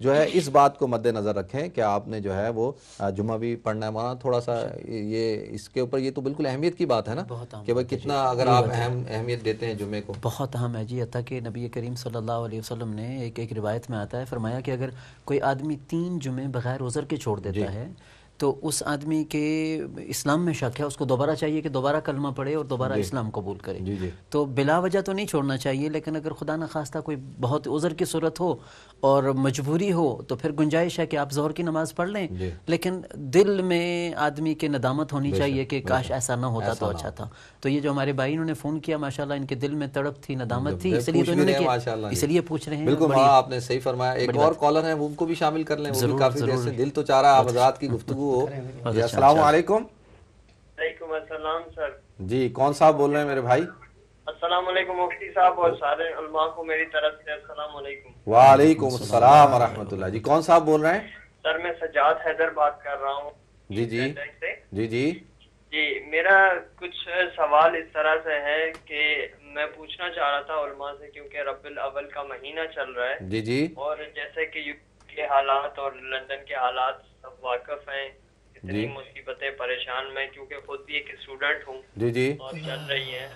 جو ہے اس بات کو مد نظر رکھیں کہ آپ نے جو ہے وہ جمعہ بھی پڑھنا ہے. مولانا تھوڑا سا یہ اس کے اوپر، یہ تو بالکل اہمیت کی بات ہے نا کہ بھائی کتنا اگر آپ اہمیت دیتے ہیں جمعے کو. بہت اہم ہے جی. حتیٰ کہ نبی کریم صلی اللہ علیہ وسلم نے ایک روایت میں آتا ہے، فرمایا کہ اگر کوئی آدمی 3 جمعے بغیر عذر کے چھوڑ دیتا ہے تو اس آدمی کے اسلام میں شک ہے، اس کو دوبارہ چاہیے کہ دوبارہ کلمہ پڑھے اور دوبارہ اسلام قبول کرے. تو بلا وجہ تو نہیں چھوڑنا چاہیے، لیکن اگر خدا نخواستہ کوئی بہت عذر کی صورت ہو اور مجبوری ہو تو پھر گنجائش ہے کہ آپ ظہر کی نماز پڑھ لیں، لیکن دل میں آدمی کے ندامت ہونی چاہیے کہ کاش ایسا نہ ہوتا تو اچھا تھا. تو یہ جو ہمارے بھائی انہوں نے فون کیا، ماشاءاللہ ان کے دل میں تڑپ تھی، ندامت تھی، اس لیے تو انہوں نے کیا، اس لیے پوچھ رہے ہیں. بالکل آپ نے صحیح فرمایا. ایک اور کالر ہیں، وہ ان کو بھی شامل کر لیں، وہ بھی کافی دیر سے دل تو چاہ رہا ہے آپ حضرات کی گفتگو ہو. السلام علیکم. وعلیکم السلام سر. جی کون صاحب بول رہے ہیں میرے بھائی؟ السلام علیکم مفتی صاحب اور سارے علماء کو میری طرف سے السلام علیکم. وعلیکم السلام ورحمۃ اللہ. جی کون صاحب بول رہے ہیں؟ سر میں سجاد حیدر بات کر رہا ہوں. جی جی جی جی جی میرا کچھ سوال اس طرح سے ہے کہ میں پوچھنا چاہ رہا تھا علماء سے، کیونکہ ربیع الاول کا مہینہ چل رہا ہے. جی جی اور جیسے کہ یوروپ کے حالات اور لندن کے حالات سب واقف ہیں، اتنی مصیبتیں پریشان میں کیونکہ خود بھی ایک اسٹوڈنٹ ہوں جی جی اور چل رہی ہیں.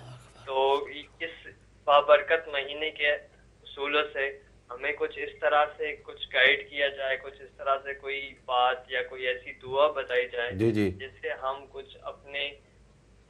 تو اس بابرکت مہینے کے اصولوں سے ہمیں کچھ اس طرح سے کچھ گائیڈ کیا جائے، کچھ اس طرح سے کوئی بات یا کوئی ایسی دعا بتائی جائے جس سے ہم کچھ اپنے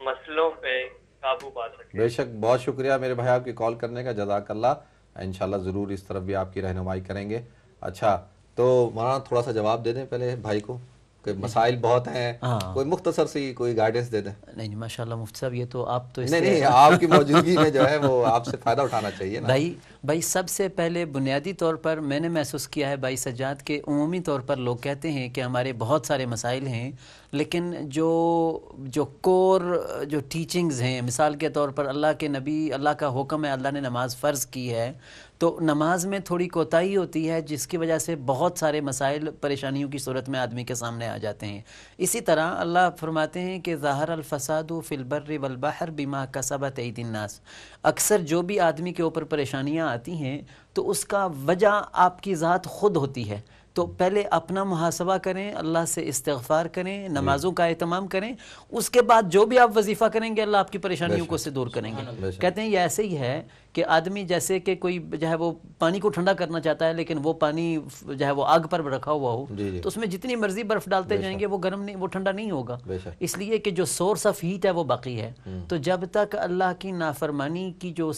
مسئلوں پہ قابو پا سکیں. بے شک. بہت شکریہ میرے بھائی آپ کی کال کرنے کا، جزاک اللہ. انشاءاللہ ضرور اس طرف بھی آپ کی رہنمائی کریں گے. اچھا تو مولانا تھوڑا سا جواب دے دیں پہلے بھائی کو کہ مسائل بہت ہیں، کوئی مختصر سی کوئی گائیڈنس دے دیں. نہیں ماشاءاللہ مفتی صاحب، یہ تو آپ تو نہیں آپ کی موجودگی میں جو ہے وہ آپ سے فائدہ اٹھانا چاہیے نا. بھائی سب سے پہلے بنیادی طور پر میں نے محسوس کیا ہے بھائی سجاد کے عمومی طور پر لوگ کہتے ہیں کہ ہمارے بہت سارے مسائل ہیں، لیکن جو کور جو ٹیچنگز ہیں، مثال کے طور پر اللہ کے نبی، اللہ کا حکم ہے، اللہ نے نماز فرض کی ہے، تو نماز میں تھوڑی کوتاہی ہوتی ہے جس کی وجہ سے بہت سارے مسائل پریشانیوں کی صورت میں آدمی کے سامنے آ جاتے ہیں. اسی طرح اللہ فرماتے ہیں کہ ظاہر الفساد فی البر والبحر بما کسبت ایدی الناس. اکثر جو بھی آدمی کے اوپر پریشانیاں آتی ہیں تو اس کا وجہ آپ کی ذات خود ہوتی ہے. تو پہلے اپنا محاسبہ کریں، اللہ سے استغفار کریں، نمازوں کا اہتمام کریں، اس کے بعد جو بھی آپ وظیفہ کریں گے اللہ آپ کی پریشانیوں کو سے دور کریں گے. کہتے ہیں یہ ایسے ہی ہے کہ آدمی جیسے کہ کوئی جو ہے وہ پانی کو ٹھنڈا کرنا چاہتا ہے، لیکن وہ پانی جو ہے وہ آگ پر رکھا ہوا ہو تو اس میں جتنی مرضی برف ڈالتے جائیں گے وہ گرم نہیں، وہ ٹھنڈا نہیں ہوگا، اس لیے کہ جو سورس آف ہیٹ ہے وہ باقی ہے. تو جب تک اللہ کی نافرمانی کی جو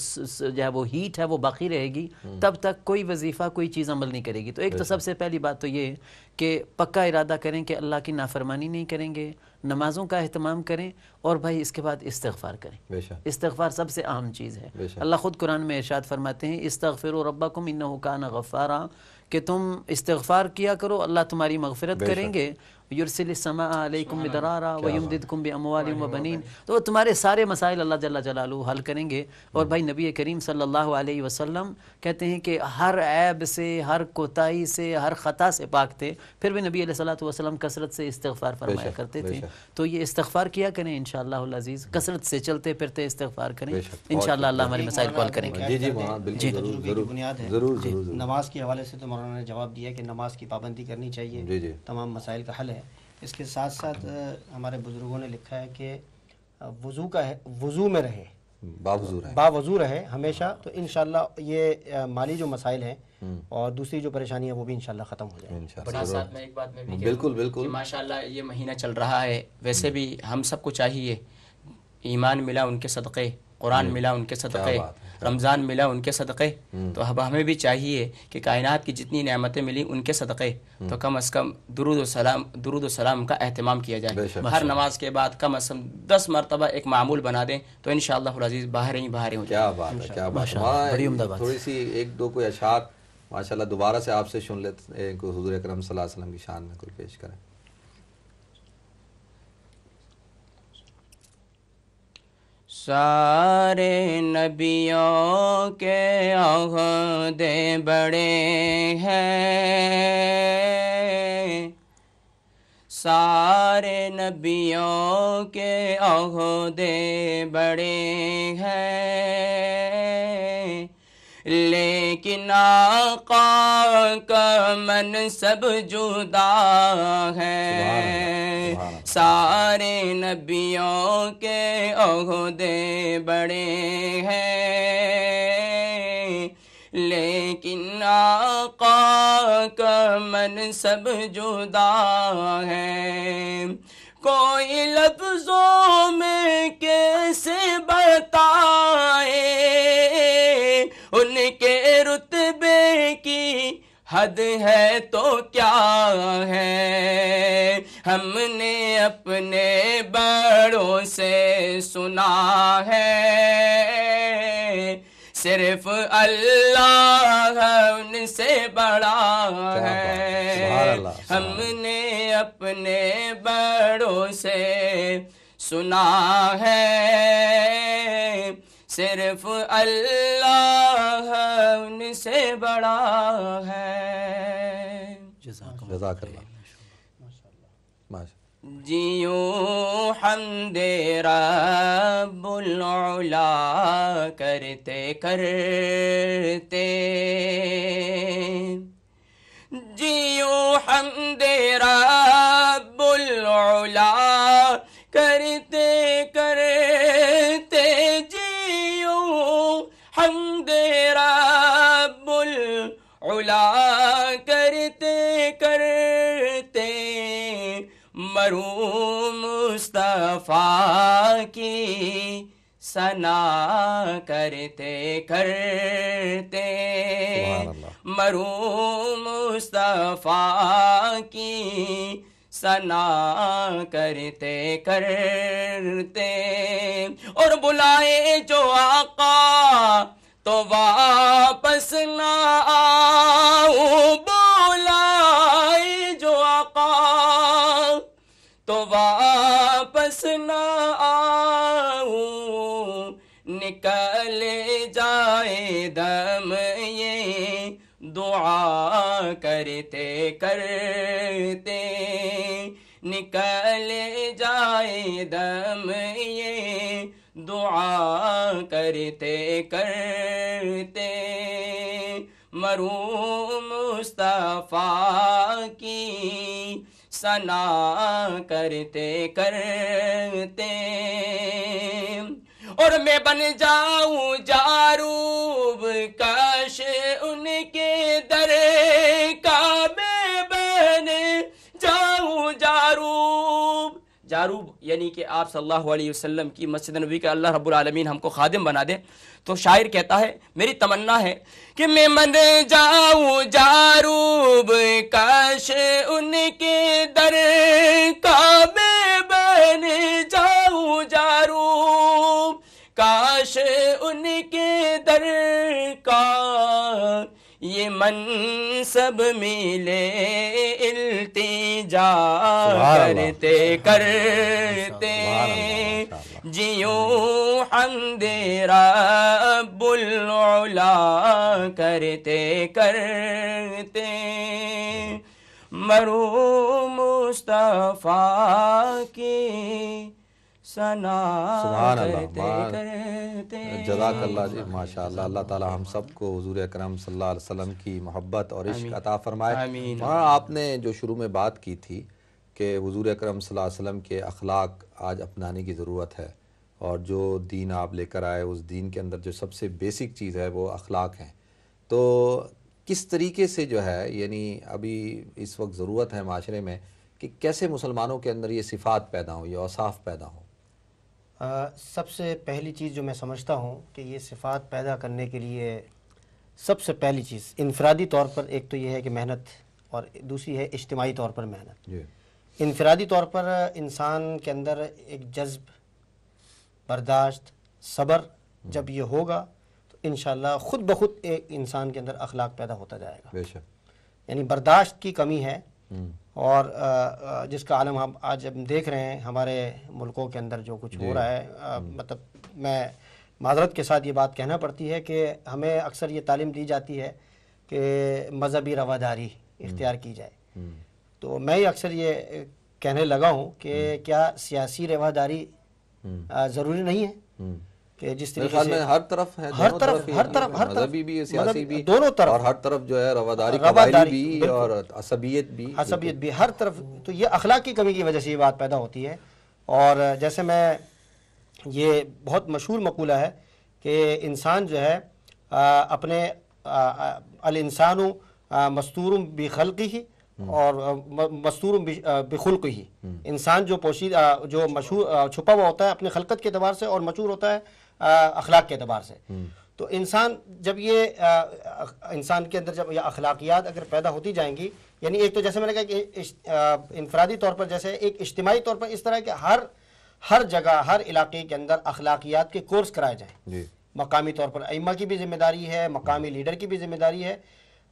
ہے وہ ہیٹ ہے وہ باقی رہے گی تب تک کوئی وظیفہ کوئی چیز عمل نہیں کرے گی. تو ایک تو سب سے پہلی بات تو یہ کہ پکا ارادہ کریں کہ اللہ کی نافرمانی نہیں کریں گے، نمازوں کا اہتمام کریں، اور بھائی اس کے بعد استغفار کریں. استغفار سب سے اہم چیز ہے. اللہ خود قرآن میں ارشاد فرماتے ہیں استغفروا ربکم انہ کان غفارا، کہ تم استغفار کیا کرو اللہ تمہاری مغفرت کریں گے. یرسل السماء علیکم مدرارا ویمددکم باموال وبنین، تو تمہارے سارے مسائل اللہ جل جلالہ حل کریں گے. اور بھائی نبی کریم صلی اللہ علیہ وسلم کہتے ہیں کہ ہر عیب سے، ہر کوتاہی سے، ہر خطا سے پاک تھے، پھر بھی نبی علیہ الصلوۃ والسلام کثرت سے استغفار فرمایا کرتے تھے. تو یہ استغفار کیا کریں انشاءاللہ العزیز، کثرت سے چلتے پھرتے استغفار کریں، انشاءاللہ اللہ ہمارے مسائل کو حل کریں گے. جی تجربے کی بنیاد ہے. نماز کے حوالے سے تو مولانا نے جواب دیا کہ نماز کی پابندی کرنی چاہیے، تمام مسائل کا حل ہے. اس کے ساتھ ساتھ ہمارے بزرگوں نے لکھا ہے کہ وضو میں رہے، باوضو رہے ہمیشہ، تو انشاءاللہ یہ مالی جو مسائل ہیں اور دوسری جو پریشانی ہے وہ بھی انشاءاللہ ختم ہو جائے. ساتھ میں ایک بات میں بھی بالکل ماشاءاللہ یہ مہینہ چل رہا ہے، ویسے بھی ہم سب کو چاہیے، ایمان ملا ان کے صدقے، قرآن ملا ان کے صدقے، رمضان ملا ان کے صدقے، تو اب ہمیں بھی چاہیے کہ کائنات کی جتنی نعمتیں ملی ان کے صدقے، تو کم از کم درود و سلام کا اہتمام کیا جائے. ہر نماز کے بعد کم از کم 10 مرتبہ ایک معمول بنا دیں تو انشاءاللہ العزیز باہر ہی باہر ہو جائے. کیا بات ہے، کیا بات ہے. تھوڑی سی ایک دو کوئی اشعار ماشاءاللہ دوبارہ سے آپ سے سن لیتے ہیں، حضور اکرم صلی اللہ علیہ وسلم کی شان میں کوئی پیش کریں. سارے نبیوں کے عہد بڑے ہیں، سارے نبیوں کے عہد بڑے ہیں، لیکن آقا کا منصب جدا ہے، سارے نبیوں کے عہدے بڑے ہیں، لیکن آقا کا منصب جدا ہے۔ کوئی لفظوں میں کیسے بتائے ان کے رتبے کی حد ہے تو کیا ہے، ہم نے اپنے بڑوں سے سنا ہے، صرف اللہ ان سے بڑا ہے، ہم نے اپنے بڑوں سے سنا ہے، صرف اللہ ان سے بڑا ہے۔ جزاک اللہ۔ جیوں حمد رب العلا کرتے کرتے، جیوں حمد رب العلا کرتے کرتے، جیوں حمد رب العلا کرتے کرتے، مرحوم مصطفیٰ کی ثنا کرتے کرتے، مرحوم مصطفیٰ کی ثنا کرتے کرتے، اور بلائے جو آقا تو واپس نہ آؤں، بلائے جو آقا تو واپس نہ آؤں، نکل جائے دم یہ دعا کرتے کرتے، نکل جائے دم یہ دعا کرتے کرتے، مرحوم مصطفیٰ کی ثنا کرتے کرتے، اور میں بن جاؤں جاروب کاش ان کے در کا، میں بن جاؤں جاروب، جاروب یعنی کہ آپ صلی اللہ علیہ وسلم کی مسجد نبوی کا اللہ رب العالمین ہم کو خادم بنا دے۔ تو شاعر کہتا ہے میری تمنا ہے کہ میں بن جاؤں جاروب کاش ان کے در کا، میں بن جاؤں جاروب کاش ان کے در کا، یہ منصب ملے التجا کرتے کرتے، جیوں حمد رب العلا کرتے کرتے، مرحوم مصطفیٰ کی ثنا کرتے کرتے۔ جزاک اللہ جی، ماشاء اللہ۔ اللہ تعالی ہم سب کو حضور اکرم صلی اللہ علیہ وسلم کی محبت اور عشق عطا فرمائے۔ آپ نے جو شروع میں بات کی تھی کہ حضور اکرم صلی اللہ علیہ وسلم کے اخلاق آج اپنانے کی ضرورت ہے، اور جو دین آپ لے کر آئے اس دین کے اندر جو سب سے بیسک چیز ہے وہ اخلاق ہیں، تو کس طریقے سے جو ہے یعنی ابھی اس وقت ضرورت ہے معاشرے میں کہ کیسے مسلمانوں کے اندر یہ صفات پیدا ہوں، یہ اوصاف پیدا ہوں؟ سب سے پہلی چیز جو میں سمجھتا ہوں کہ یہ صفات پیدا کرنے کے لیے سب سے پہلی چیز انفرادی طور پر ایک تو یہ ہے کہ محنت، اور دوسری ہے اجتماعی طور پر محنت۔ انفرادی طور پر انسان کے اندر ایک جذب، برداشت، صبر جب یہ ہوگا تو انشاءاللہ خود بخود ایک انسان کے اندر اخلاق پیدا ہوتا جائے گا۔ بے شک۔ یعنی برداشت کی کمی ہے، اور جس کا عالم ہم آج ہم دیکھ رہے ہیں ہمارے ملکوں کے اندر جو کچھ ہو رہا ہے، مطلب میں معذرت کے ساتھ یہ بات کہنا پڑتی ہے کہ ہمیں اکثر یہ تعلیم دی جاتی ہے کہ مذہبی رواداری اختیار کی جائے، تو میں اکثر یہ کہنے لگا ہوں کہ کیا سیاسی رواداری ضروری نہیں ہے کہ جس طریقے خیال میں سے ہر طرف ہے، ہر طرف مذہبی بھی، سیاسی بھی، دونوں طرف، اور ہر طرف جو ہے رواداری قبائلی بھی اور عصبیت بھی ہر طرف. تو یہ اخلاق کی کمی کی وجہ سے یہ بات پیدا ہوتی ہے. اور جیسے میں یہ بہت مشہور مقولہ ہے کہ انسان جو ہے اپنے الانسان مستور بخلقہ اور مستور بخلقہ، انسان جو پوشیدہ جو مشہور چھپا ہوا ہوتا ہے اپنے خلقت کے اعتبار سے اور مشہور ہوتا ہے اخلاق کے اعتبار سے. تو انسان جب یہ انسان کے اندر جب یہ اخلاقیات اگر پیدا ہوتی جائیں گی، یعنی ایک تو جیسے میں نے کہا کہ انفرادی طور پر جیسے ایک اجتماعی طور پر اس طرح کہ ہر جگہ ہر علاقے کے اندر اخلاقیات کے کورس کرائے جائیں. مقامی طور پر ائمہ کی بھی ذمہ داری ہے، مقامی لیڈر کی بھی ذمہ داری ہے.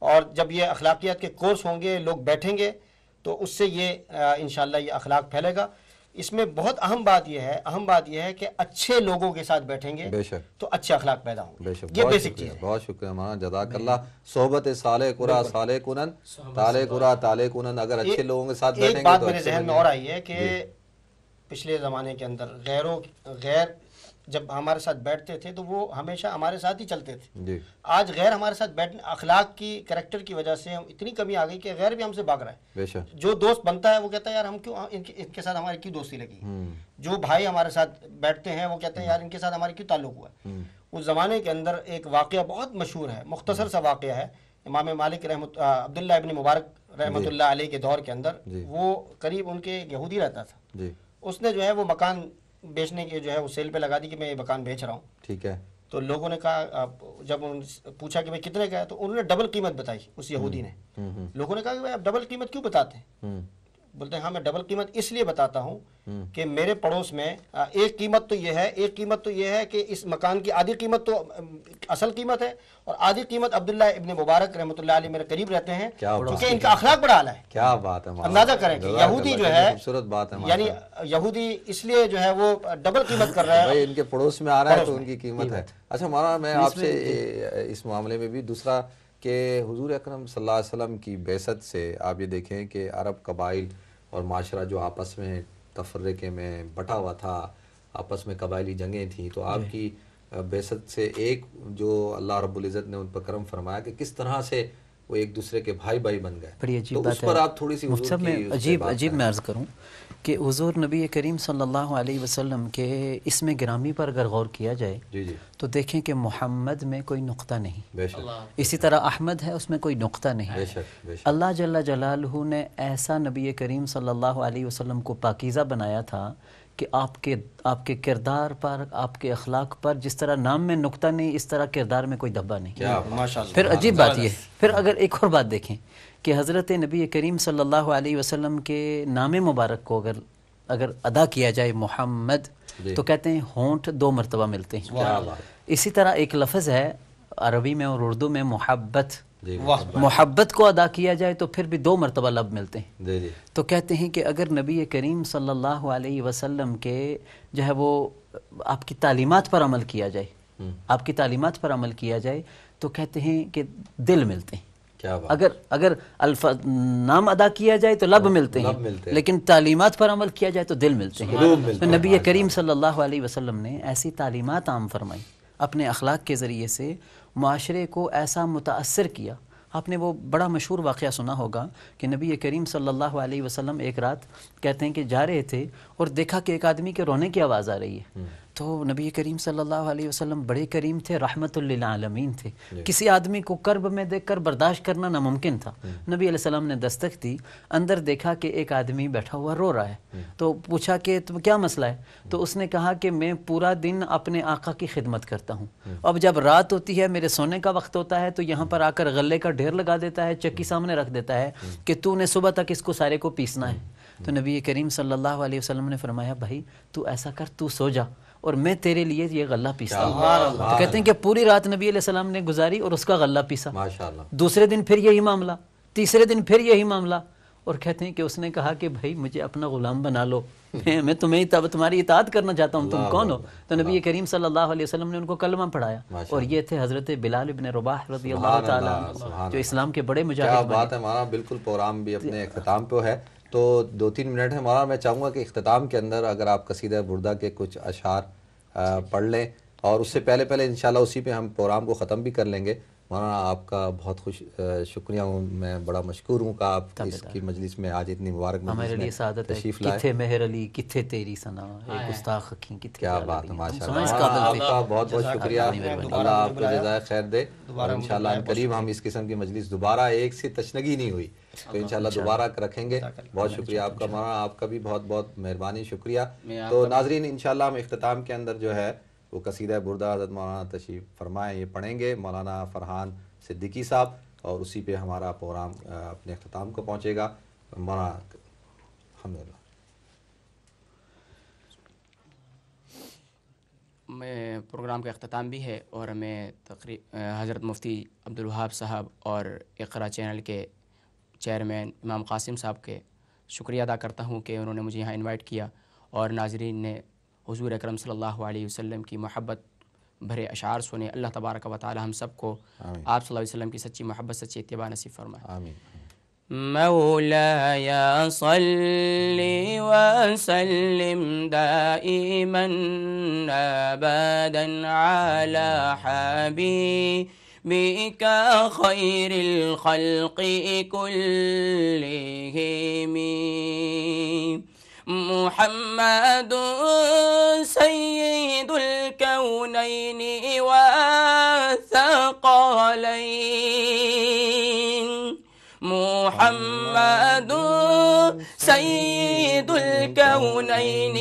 اور جب یہ اخلاقیات کے کورس ہوں گے، لوگ بیٹھیں گے، تو اس سے یہ انشاءاللہ یہ اخلاق پھیلے گا. اس میں بہت اہم بات یہ ہے کہ اچھے لوگوں کے ساتھ بیٹھیں گے تو اچھے اخلاق پیدا ہوں گے. یہ بیسک چیز ہے. بہت شکریہ مولانا، جزاک اللہ. صحبت صالح قرا صالح کنن، طالع قرا طالع کنن. اگر اچھے لوگوں کے ساتھ بیٹھیں گے ایک بات میرے ذہن میں اور آئی ہے کہ پچھلے زمانے کے اندر غیر جب ہمارے ساتھ بیٹھتے تھے تو وہ ہمیشہ ہمارے ساتھ ہی چلتے تھے. آج غیر ہمارے ساتھ بیٹھنے اخلاق کی کریکٹر کی وجہ سے ہم اتنی کمی آ گئی کہ غیر بھی ہم سے بھاگ رہا ہے. جو دوست بنتا ہے وہ کہتا ہے یار ہم کیوں ان کے ساتھ ہماری کیوں دوستی لگی. جو بھائی ہمارے ساتھ بیٹھتے ہیں وہ کہتے ہیں یار ان کے ساتھ ہماری کیوں تعلق ہوا ہے. اس زمانے کے اندر ایک واقعہ بہت مشہور ہے، مختصر سا واقعہ ہے. امام مالک عبداللہ ابن مبارک رحمۃ اللہ علیہ کے دور کے اندر وہ قریب ان کے یہودی رہتا تھا. اس نے جو ہے وہ مکان بیچنے کے جو ہے وہ سیل پہ لگا دی کہ میں یہ مکان بیچ رہا ہوں. ٹھیک ہے. تو لوگوں نے کہا، جب پوچھا کہ بھائی کتنے کا ہے، تو انہوں نے ڈبل قیمت بتائی اس یہودی نے. لوگوں نے کہا کہ بھائی آپ ڈبل قیمت کیوں بتاتے ہیں؟ بولتے ہیں ہاں میں ڈبل قیمت اس لیے بتاتا ہوں کہ میرے پڑوس میں ایک قیمت تو یہ ہے کہ اس مکان کی آدھی قیمت تو اصل قیمت ہے اور آدھی قیمت عبداللہ ابن مبارک رحمۃ اللہ علیہ میرے قریب رہتے ہیں کیونکہ ان کا اخلاق بڑا اعلیٰ ہے. کیا بات ہے. اندازہ کریں کہ یہودی جو ہے، خوبصورت بات ہے، یعنی یہودی اس لیے جو ہے وہ ڈبل قیمت کر رہا ہے، ان کے پڑوس میں آ رہا ہے تو ان کی قیمت ہے. اچھا مولانا، میں آپ سے اس معاملے میں بھی دوسرا کہ حضور اکرم صلی اللہ علیہ وسلم کی بعثت سے آپ یہ دیکھیں کہ عرب قبائل اور معاشرہ جو آپس میں تفرقے میں بٹا ہوا تھا، آپس میں قبائلی جنگیں تھیں، تو آپ کی بعثت سے ایک جو اللہ رب العزت نے ان پر کرم فرمایا کہ کس طرح سے وہ ایک دوسرے کے بھائی بن گئے. بڑی عجیب تو بات اس پر آپ تھوڑی سی مفتی صاحب میں عجیب میں عرض کروں کہ حضور نبی کریم صلی اللہ علیہ وسلم کے اسم گرامی پر اگر غور کیا جائے تو دیکھیں کہ محمد میں کوئی نقطہ نہیں، اسی طرح احمد ہے، اس میں کوئی نقطہ نہیں. اللہ جل جلالہ نے ایسا نبی کریم صلی اللہ علیہ وسلم کو پاکیزہ بنایا تھا کہ آپ کے کردار پر، آپ کے اخلاق پر جس طرح نام میں نقطہ نہیں، اس طرح کردار میں کوئی دھبا نہیں. پھر عجیب بات یہ ہے، پھر اگر ایک اور بات دیکھیں کہ حضرت نبی کریم صلی اللہ علیہ وسلم کے نام مبارک کو اگر ادا کیا جائے محمد، تو کہتے ہیں ہونٹ 2 مرتبہ ملتے ہیں. اسی طرح ایک لفظ ہے عربی میں اور اردو میں محبت کو ادا کیا جائے تو پھر بھی 2 مرتبہ لب ملتے ہیں. تو کہتے ہیں کہ اگر نبی کریم صلی اللہ علیہ وسلم کے جو ہے وہ آپ کی تعلیمات پر عمل کیا جائے تو کہتے ہیں کہ دل ملتے ہیں. اگر نام ادا کیا جائے تو لب ملتے ہیں، لیکن تعلیمات پر عمل کیا جائے تو دل ملتے ہیں. تو نبی کریم صلی اللہ علیہ وسلم نے ایسی تعلیمات عام فرمائی، اپنے اخلاق کے ذریعے سے معاشرے کو ایسا متاثر کیا. آپ نے وہ بڑا مشہور واقعہ سنا ہوگا کہ نبی کریم صلی اللہ علیہ وسلم ایک رات کہتے ہیں کہ جا رہے تھے اور دیکھا کہ ایک آدمی کے رونے کی آواز آ رہی ہے. تو نبی کریم صلی اللہ علیہ وسلم بڑے کریم تھے، رحمت للعالمین تھے. کسی آدمی کو کرب میں دیکھ کر برداشت کرنا ناممکن تھا. نبی علیہ السلام نے دستک دی، اندر دیکھا کہ ایک آدمی بیٹھا ہوا رو رہا ہے. تو پوچھا کہ تم کیا مسئلہ ہے؟ تو اس نے کہا کہ میں پورا دن اپنے آقا کی خدمت کرتا ہوں، اب جب رات ہوتی ہے، میرے سونے کا وقت ہوتا ہے، تو یہاں پر آ کر غلے کا ڈھیر لگا دیتا ہے، چکی سامنے رکھ دیتا ہے کہ تو نے صبح تک اس کو سارے کو پیسنا ہے. تو نبی کریم صلی اللہ علیہ وسلم نے فرمایا بھائی تو ایسا کر، تو سو جا اور میں تیرے لیے یہ غلہ پیستا ہوں. تو کہتے ہیں کہ پوری رات نبی علیہ السلام نے گزاری اور اس کا غلہ پیسا. دوسرے دن پھر یہی معاملہ، تیسرے دن پھر یہی معاملہ، اور کہتے ہیں کہ اس نے کہا کہ بھائی مجھے اپنا غلام بنا لو، میں تمہاری اطاعت کرنا چاہتا ہوں، تم کون ہو؟ تو نبی کریم صلی اللہ علیہ وسلم نے ان کو کلمہ پڑھایا، اور یہ تھے حضرت بلال ابن رباح رضی اللہ تعالیٰ عنہ، جو اسلام کے بڑے مجاہد. کیا بات ہے مولانا، بالکل پروگرام بھی اپنے اختتام پہ ہے، تو 2-3 منٹ ہے مولانا. میں چاہوں گا کہ اختتام کے اندر اگر آپ قصیدہ بردہ کے کچھ اشعار پڑھ لیں اور اس سے پہلے انشاءاللہ اسی پہ ہم پروگرام کو ختم بھی کر لیں گے. مولانا آپ کا بہت شکریہ ہوں, میں بڑا مشکور ہوں کہ آپ اس کی مجلس میں آج اتنی مبارک مجلس میں تشریف لائے. کتھے مہر علی کتھے تیری ثنا اے گستاخ اکھیں کتھے, کیا بات ہے, ماشاءاللہ آپ کا بہت بہت شکریہ, اللہ آپ کو جزائے خیر دے. اور انشاءاللہ ان قریب ہم اس قسم کی مجلس دوبارہ ایک سے تشنگی نہیں ہوئی تو انشاءاللہ دوبارہ رکھیں گے. بہت شکریہ آپ کا مولانا, آپ کا بھی بہت بہت مہربانی, شکریہ. تو ناظرین انشاءاللہ ہم اختتام کے اندر جو ہے وہ قصیدہ بردہ حضرت مولانا تشریف فرمائیں یہ پڑھیں گے, مولانا فرحان صدیقی صاحب, اور اسی پہ ہمارا پروگرام اپنے اختتام کو پہنچے گا. مولانا الحمدللہ. میں پروگرام کا اختتام بھی ہے اور میں حضرت مفتی عبدالوہاب صاحب اور اقرا چینل کے چیئرمین امام قاسم صاحب کے شکریہ ادا کرتا ہوں کہ انہوں نے مجھے یہاں انوائٹ کیا اور ناظرین نے حضور اکرم صلی اللہ علیہ وسلم کی محبت بھرے اشعار سنے. اللہ تبارک و تعالی ہم سب کو آپ صلی اللہ علیہ وسلم کی سچی محبت سچی اتباع نصیب فرمائے. آمین. مولاي صل وسلم دائما أبدا على حبيبك خير الخلق كلهم محمد سيد الكونين والثقلين محمد سيد الكونين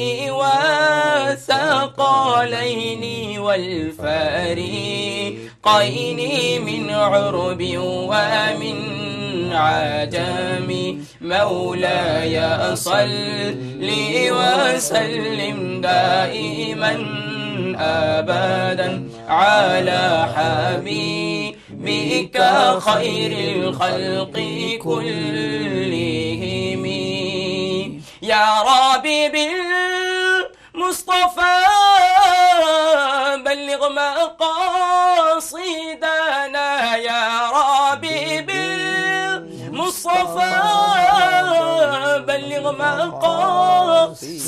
والثقلين والفريقين من عرب ومن عجم مولاي صل وسلم دائما أبدا على حبيبك خير الخلق كلهم يا ربي بالمصطفى بلغ مقاصدنا يا ربي بالمصطفى بلغ مقاصدنا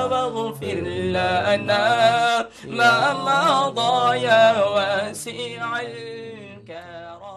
واغفر لنا ما مضى يا واسع الكرم.